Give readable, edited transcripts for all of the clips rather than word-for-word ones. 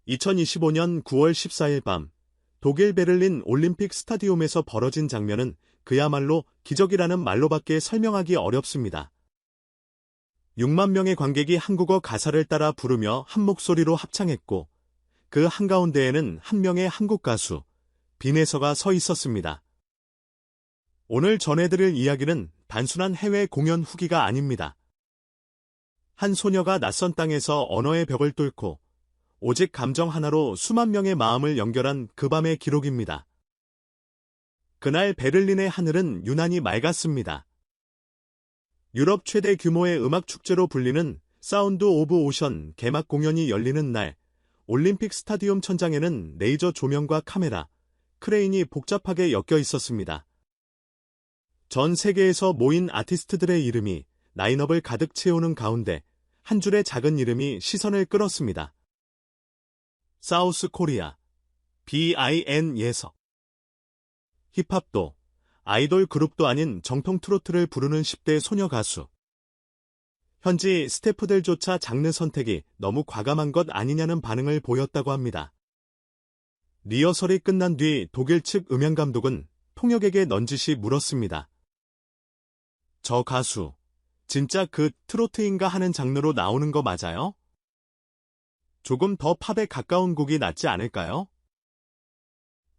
2025년 9월 14일 밤 독일 베를린 올림픽 스타디움에서 벌어진 장면은 그야말로 기적이라는 말로밖에 설명하기 어렵습니다. 6만 명의 관객이 한국어 가사를 따라 부르며 한 목소리로 합창했고 그 한가운데에는 한 명의 한국 가수, 빈에서가 서 있었습니다. 오늘 전해드릴 이야기는 단순한 해외 공연 후기가 아닙니다. 한 소녀가 낯선 땅에서 언어의 벽을 뚫고 오직 감정 하나로 수만 명의 마음을 연결한 그 밤의 기록입니다. 그날 베를린의 하늘은 유난히 맑았습니다. 유럽 최대 규모의 음악 축제로 불리는 사운드 오브 오션 개막 공연이 열리는 날, 올림픽 스타디움 천장에는 레이저 조명과 카메라, 크레인이 복잡하게 엮여 있었습니다. 전 세계에서 모인 아티스트들의 이름이 라인업을 가득 채우는 가운데 한 줄의 작은 이름이 시선을 끌었습니다. 사우스 코리아, BIN 예석. 힙합도, 아이돌 그룹도 아닌 정통 트로트를 부르는 10대 소녀 가수. 현지 스태프들조차 장르 선택이 너무 과감한 것 아니냐는 반응을 보였다고 합니다. 리허설이 끝난 뒤 독일 측 음향감독은 통역에게 넌지시 물었습니다. 저 가수, 진짜 그 트로트인가 하는 장르로 나오는 거 맞아요? 조금 더 팝에 가까운 곡이 낫지 않을까요?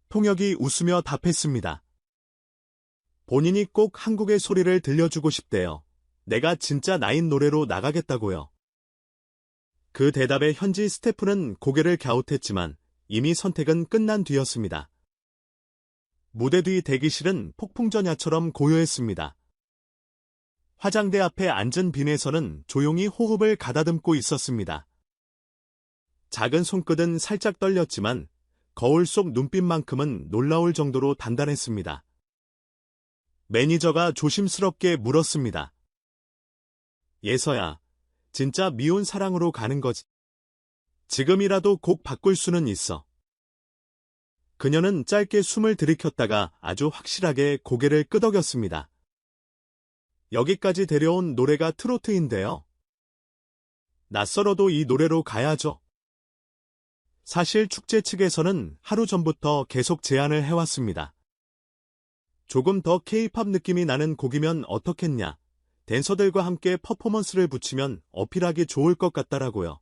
통역이 웃으며 답했습니다. 본인이 꼭 한국의 소리를 들려주고 싶대요. 내가 진짜 나인 노래로 나가겠다고요. 그 대답에 현지 스태프는 고개를 갸웃했지만 이미 선택은 끝난 뒤였습니다. 무대 뒤 대기실은 폭풍전야처럼 고요했습니다. 화장대 앞에 앉은 빈에서는 조용히 호흡을 가다듬고 있었습니다. 작은 손끝은 살짝 떨렸지만 거울 속 눈빛만큼은 놀라울 정도로 단단했습니다. 매니저가 조심스럽게 물었습니다. 예서야, 진짜 미운 사랑으로 가는 거지. 지금이라도 곡 바꿀 수는 있어. 그녀는 짧게 숨을 들이켰다가 아주 확실하게 고개를 끄덕였습니다. 여기까지 데려온 노래가 트로트인데요. 낯설어도 이 노래로 가야죠. 사실 축제 측에서는 하루 전부터 계속 제안을 해왔습니다. 조금 더 K-팝 느낌이 나는 곡이면 어떻겠냐. 댄서들과 함께 퍼포먼스를 붙이면 어필하기 좋을 것 같다라고요.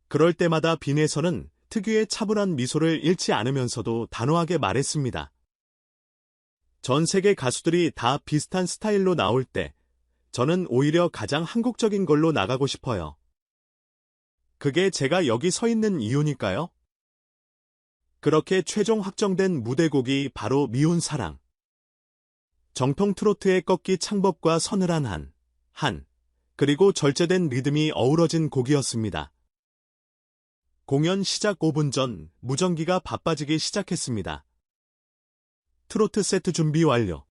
그럴 때마다 빈에서는 특유의 차분한 미소를 잃지 않으면서도 단호하게 말했습니다. 전 세계 가수들이 다 비슷한 스타일로 나올 때 저는 오히려 가장 한국적인 걸로 나가고 싶어요. 그게 제가 여기 서 있는 이유니까요. 그렇게 최종 확정된 무대곡이 바로 미운 사랑. 정통 트로트의 꺾기 창법과 서늘한 그리고 절제된 리듬이 어우러진 곡이었습니다. 공연 시작 5분 전 무전기가 바빠지기 시작했습니다. 트로트 세트 준비 완료.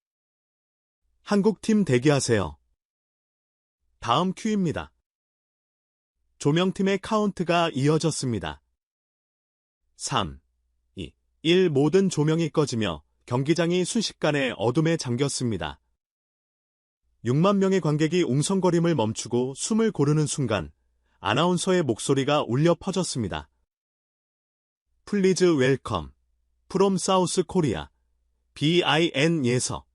한국팀 대기하세요. 다음 큐입니다. 조명팀의 카운트가 이어졌습니다. 3, 2, 1 모든 조명이 꺼지며 경기장이 순식간에 어둠에 잠겼습니다. 6만 명의 관객이 웅성거림을 멈추고 숨을 고르는 순간 아나운서의 목소리가 울려 퍼졌습니다. Please welcome from South Korea, BIN 예석.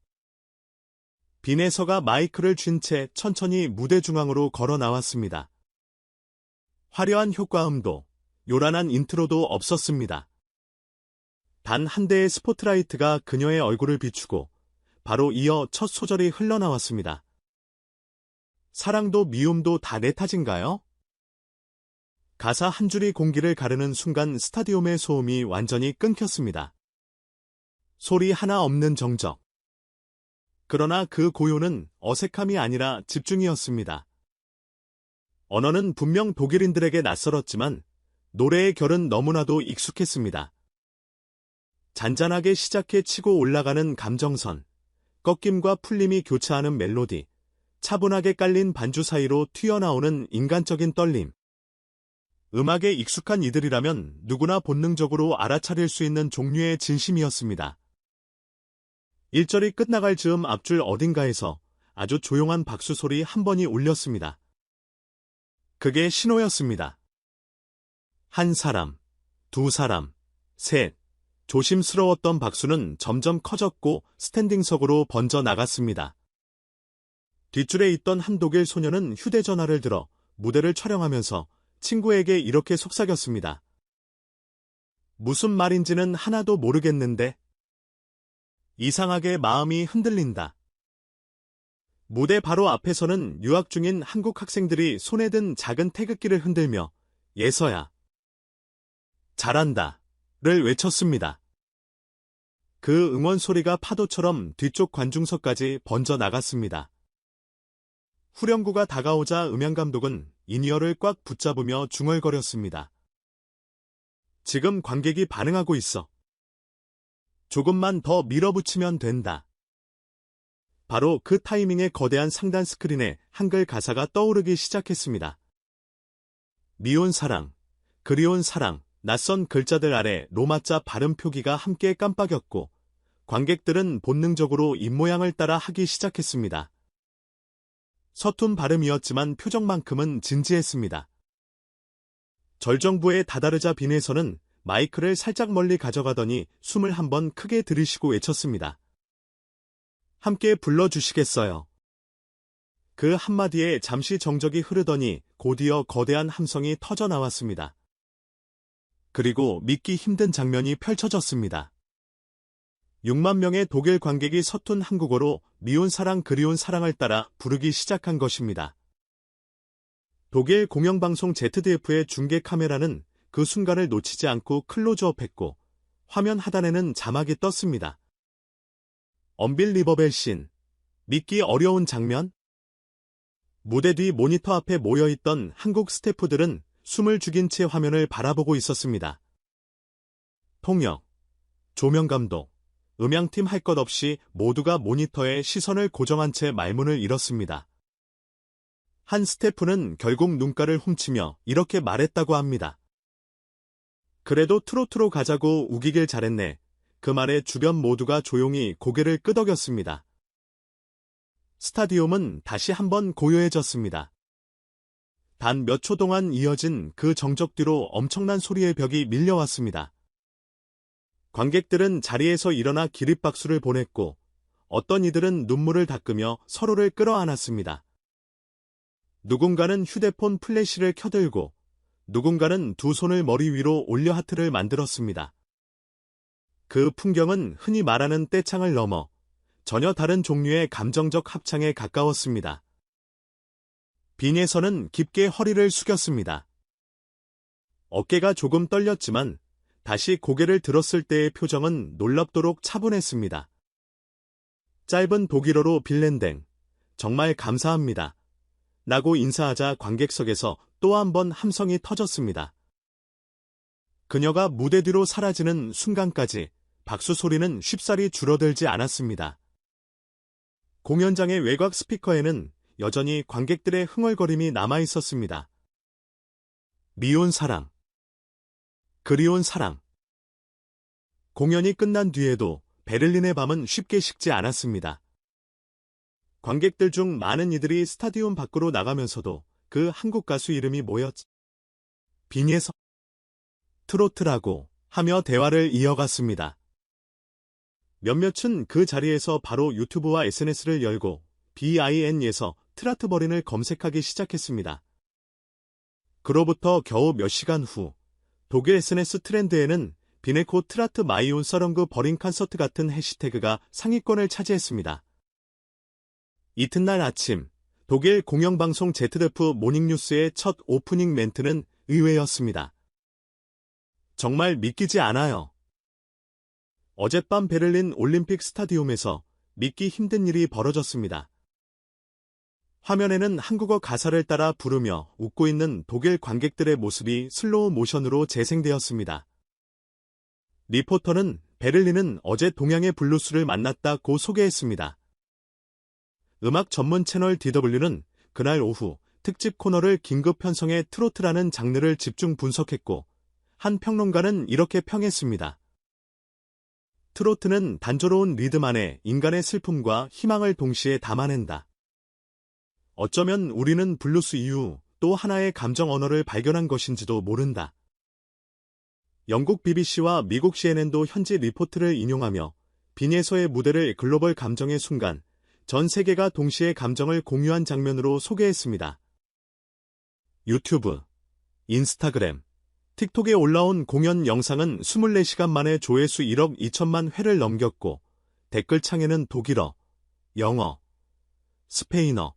빈에서가 마이크를 쥔 채 천천히 무대 중앙으로 걸어 나왔습니다. 화려한 효과음도, 요란한 인트로도 없었습니다. 단 한 대의 스포트라이트가 그녀의 얼굴을 비추고 바로 이어 첫 소절이 흘러나왔습니다. 사랑도 미움도 다 내 탓인가요? 가사 한 줄이 공기를 가르는 순간 스타디움의 소음이 완전히 끊겼습니다. 소리 하나 없는 정적. 그러나 그 고요는 어색함이 아니라 집중이었습니다. 언어는 분명 독일인들에게 낯설었지만 노래의 결은 너무나도 익숙했습니다. 잔잔하게 시작해 치고 올라가는 감정선, 꺾임과 풀림이 교차하는 멜로디, 차분하게 깔린 반주 사이로 튀어나오는 인간적인 떨림. 음악에 익숙한 이들이라면 누구나 본능적으로 알아차릴 수 있는 종류의 진심이었습니다. 1절이 끝나갈 즈음 앞줄 어딘가에서 아주 조용한 박수 소리 한 번이 울렸습니다. 그게 신호였습니다. 한 사람, 두 사람, 셋. 조심스러웠던 박수는 점점 커졌고 스탠딩석으로 번져 나갔습니다. 뒷줄에 있던 한 독일 소녀는 휴대전화를 들어 무대를 촬영하면서 친구에게 이렇게 속삭였습니다. 무슨 말인지는 하나도 모르겠는데 이상하게 마음이 흔들린다. 무대 바로 앞에서는 유학 중인 한국 학생들이 손에 든 작은 태극기를 흔들며 예서야, 잘한다 를 외쳤습니다. 그 응원 소리가 파도처럼 뒤쪽 관중석까지 번져 나갔습니다. 후렴구가 다가오자 음향감독은 인이어를 꽉 붙잡으며 중얼거렸습니다. 지금 관객이 반응하고 있어. 조금만 더 밀어붙이면 된다. 바로 그 타이밍에 거대한 상단 스크린에 한글 가사가 떠오르기 시작했습니다. 미운 사랑, 그리운 사랑, 낯선 글자들 아래 로마자 발음 표기가 함께 깜빡였고 관객들은 본능적으로 입모양을 따라 하기 시작했습니다. 서툰 발음이었지만 표정만큼은 진지했습니다. 절정부에 다다르자 빈에서는 마이크를 살짝 멀리 가져가더니 숨을 한번 크게 들이쉬고 외쳤습니다. 함께 불러주시겠어요? 그 한마디에 잠시 정적이 흐르더니 곧이어 거대한 함성이 터져 나왔습니다. 그리고 믿기 힘든 장면이 펼쳐졌습니다. 6만 명의 독일 관객이 서툰 한국어로 미운 사랑 그리운 사랑을 따라 부르기 시작한 것입니다. 독일 공영방송 ZDF의 중계 카메라는 그 순간을 놓치지 않고 클로즈업했고 화면 하단에는 자막이 떴습니다. 언빌리버벨 씬, 믿기 어려운 장면? 무대 뒤 모니터 앞에 모여있던 한국 스태프들은 숨을 죽인 채 화면을 바라보고 있었습니다. 통역, 조명감독, 음향팀 할 것 없이 모두가 모니터에 시선을 고정한 채 말문을 잃었습니다. 한 스태프는 결국 눈가를 훔치며 이렇게 말했다고 합니다. 그래도 트로트로 가자고 우기길 잘했네. 그 말에 주변 모두가 조용히 고개를 끄덕였습니다. 스타디움은 다시 한번 고요해졌습니다. 단 몇 초 동안 이어진 그 정적 뒤로 엄청난 소리의 벽이 밀려왔습니다. 관객들은 자리에서 일어나 기립박수를 보냈고 어떤 이들은 눈물을 닦으며 서로를 끌어안았습니다. 누군가는 휴대폰 플래시를 켜들고 누군가는 두 손을 머리 위로 올려 하트를 만들었습니다. 그 풍경은 흔히 말하는 떼창을 넘어 전혀 다른 종류의 감정적 합창에 가까웠습니다. 빈에서는 깊게 허리를 숙였습니다. 어깨가 조금 떨렸지만 다시 고개를 들었을 때의 표정은 놀랍도록 차분했습니다. 짧은 독일어로 빌렌댕, 정말 감사합니다. 라고 인사하자 관객석에서 또 한 번 함성이 터졌습니다. 그녀가 무대 뒤로 사라지는 순간까지 박수 소리는 쉽사리 줄어들지 않았습니다. 공연장의 외곽 스피커에는 여전히 관객들의 흥얼거림이 남아있었습니다. 미운 사랑, 그리운 사랑. 공연이 끝난 뒤에도 베를린의 밤은 쉽게 식지 않았습니다. 관객들 중 많은 이들이 스타디움 밖으로 나가면서도 그 한국 가수 이름이 뭐였지? 빈에서 트로트라고 하며 대화를 이어갔습니다. 몇몇은 그 자리에서 바로 유튜브와 SNS를 열고 BIN에서 트라트버린을 검색하기 시작했습니다. 그로부터 겨우 몇 시간 후 독일 SNS 트렌드에는 비네코 트라트 마이온 서렁그 버린 콘서트 같은 해시태그가 상위권을 차지했습니다. 이튿날 아침 독일 공영방송 ZDF 모닝뉴스의 첫 오프닝 멘트는 의외였습니다. 정말 믿기지 않아요. 어젯밤 베를린 올림픽 스타디움에서 믿기 힘든 일이 벌어졌습니다. 화면에는 한국어 가사를 따라 부르며 웃고 있는 독일 관객들의 모습이 슬로우 모션으로 재생되었습니다. 리포터는 베를린은 어제 동양의 블루스를 만났다고 소개했습니다. 음악 전문 채널 DW는 그날 오후 특집 코너를 긴급 편성해 트로트라는 장르를 집중 분석했고 한 평론가는 이렇게 평했습니다. 트로트는 단조로운 리듬 안에 인간의 슬픔과 희망을 동시에 담아낸다. 어쩌면 우리는 블루스 이후 또 하나의 감정 언어를 발견한 것인지도 모른다. 영국 BBC와 미국 CNN도 현지 리포트를 인용하며 빈에서의 무대를 글로벌 감정의 순간, 전 세계가 동시에 감정을 공유한 장면으로 소개했습니다. 유튜브, 인스타그램, 틱톡에 올라온 공연 영상은 24시간 만에 조회수 1억 2천만 회를 넘겼고 댓글창에는 독일어, 영어, 스페인어,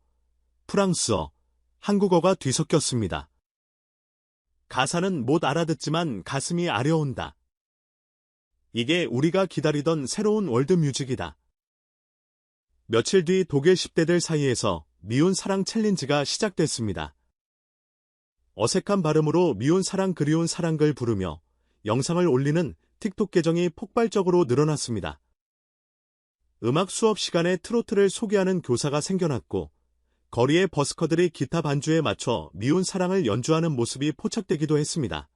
프랑스어, 한국어가 뒤섞였습니다. 가사는 못 알아듣지만 가슴이 아려온다. 이게 우리가 기다리던 새로운 월드뮤직이다. 며칠 뒤 독일 10대들 사이에서 미운 사랑 챌린지가 시작됐습니다. 어색한 발음으로 미운 사랑 그리운 사랑글 부르며 영상을 올리는 틱톡 계정이 폭발적으로 늘어났습니다. 음악 수업 시간에 트로트를 소개하는 교사가 생겨났고 거리의 버스커들이 기타 반주에 맞춰 미운 사랑을 연주하는 모습이 포착되기도 했습니다.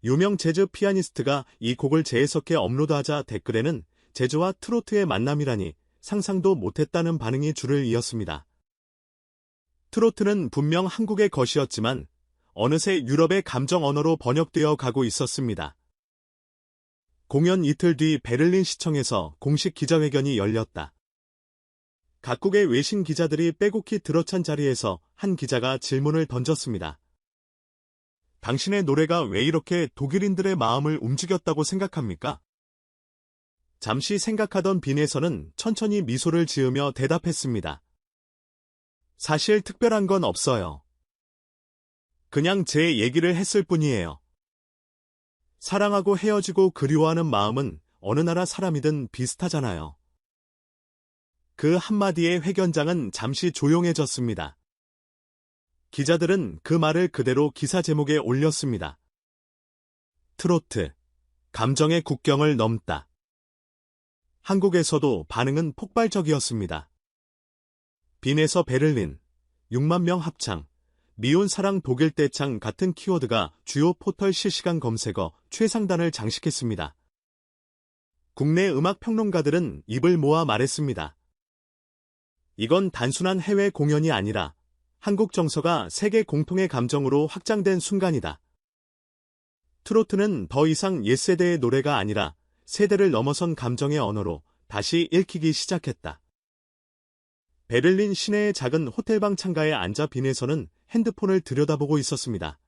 유명 재즈 피아니스트가 이 곡을 재해석해 업로드하자 댓글에는 재즈와 트로트의 만남이라니 상상도 못했다는 반응이 줄을 이었습니다. 트로트는 분명 한국의 것이었지만 어느새 유럽의 감정 언어로 번역되어 가고 있었습니다. 공연 이틀 뒤 베를린 시청에서 공식 기자회견이 열렸다. 각국의 외신 기자들이 빼곡히 들어찬 자리에서 한 기자가 질문을 던졌습니다. 당신의 노래가 왜 이렇게 독일인들의 마음을 움직였다고 생각합니까? 잠시 생각하던 빈에서는 천천히 미소를 지으며 대답했습니다. 사실 특별한 건 없어요. 그냥 제 얘기를 했을 뿐이에요. 사랑하고 헤어지고 그리워하는 마음은 어느 나라 사람이든 비슷하잖아요. 그 한마디에 회견장은 잠시 조용해졌습니다. 기자들은 그 말을 그대로 기사 제목에 올렸습니다. 트로트, 감정의 국경을 넘다. 한국에서도 반응은 폭발적이었습니다. 빈에서 베를린, 6만 명 합창, 미운 사랑 독일 떼창 같은 키워드가 주요 포털 실시간 검색어 최상단을 장식했습니다. 국내 음악 평론가들은 입을 모아 말했습니다. 이건 단순한 해외 공연이 아니라 한국 정서가 세계 공통의 감정으로 확장된 순간이다. 트로트는 더 이상 옛세대의 노래가 아니라 세대를 넘어선 감정의 언어로 다시 읽히기 시작했다. 베를린 시내의 작은 호텔방 창가에 앉아 빈에서는 핸드폰을 들여다보고 있었습니다.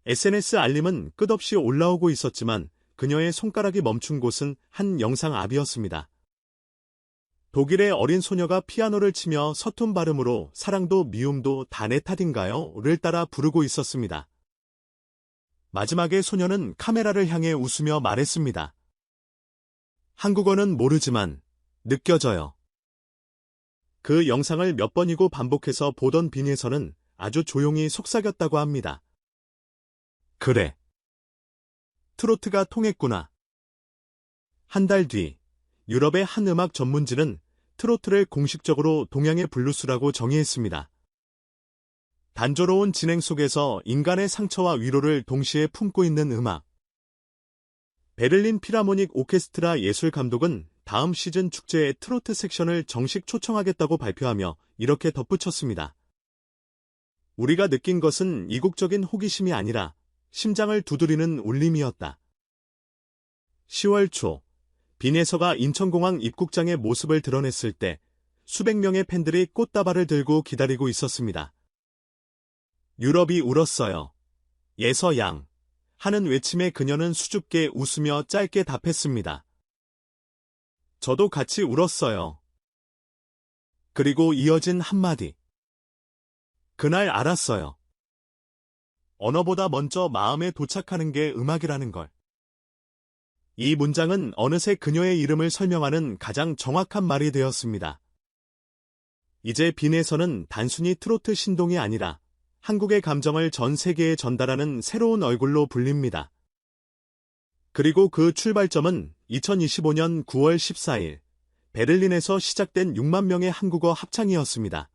SNS 알림은 끝없이 올라오고 있었지만 그녀의 손가락이 멈춘 곳은 한 영상 앞이었습니다. 독일의 어린 소녀가 피아노를 치며 서툰 발음으로 사랑도 미움도 다 내 탓인가요? 를 따라 부르고 있었습니다. 마지막에 소녀는 카메라를 향해 웃으며 말했습니다. 한국어는 모르지만 느껴져요. 그 영상을 몇 번이고 반복해서 보던 빈에서는 아주 조용히 속삭였다고 합니다. 그래. 트로트가 통했구나. 한 달 뒤, 유럽의 한 음악 전문지는 트로트를 공식적으로 동양의 블루스라고 정의했습니다. 단조로운 진행 속에서 인간의 상처와 위로를 동시에 품고 있는 음악. 베를린 필하모닉 오케스트라 예술 감독은 다음 시즌 축제에 트로트 섹션을 정식 초청하겠다고 발표하며 이렇게 덧붙였습니다. 우리가 느낀 것은 이국적인 호기심이 아니라 심장을 두드리는 울림이었다. 10월 초, 빈에서가 인천공항 입국장의 모습을 드러냈을 때 수백 명의 팬들이 꽃다발을 들고 기다리고 있었습니다. 유럽이 울었어요. 예서양. 하는 외침에 그녀는 수줍게 웃으며 짧게 답했습니다. 저도 같이 울었어요. 그리고 이어진 한마디. 그날 알았어요. 언어보다 먼저 마음에 도착하는 게 음악이라는 걸. 이 문장은 어느새 그녀의 이름을 설명하는 가장 정확한 말이 되었습니다. 이제 빈에서는 단순히 트로트 신동이 아니라 한국의 감정을 전 세계에 전달하는 새로운 얼굴로 불립니다. 그리고 그 출발점은 2025년 9월 14일 베를린에서 시작된 6만 명의 한국어 합창이었습니다.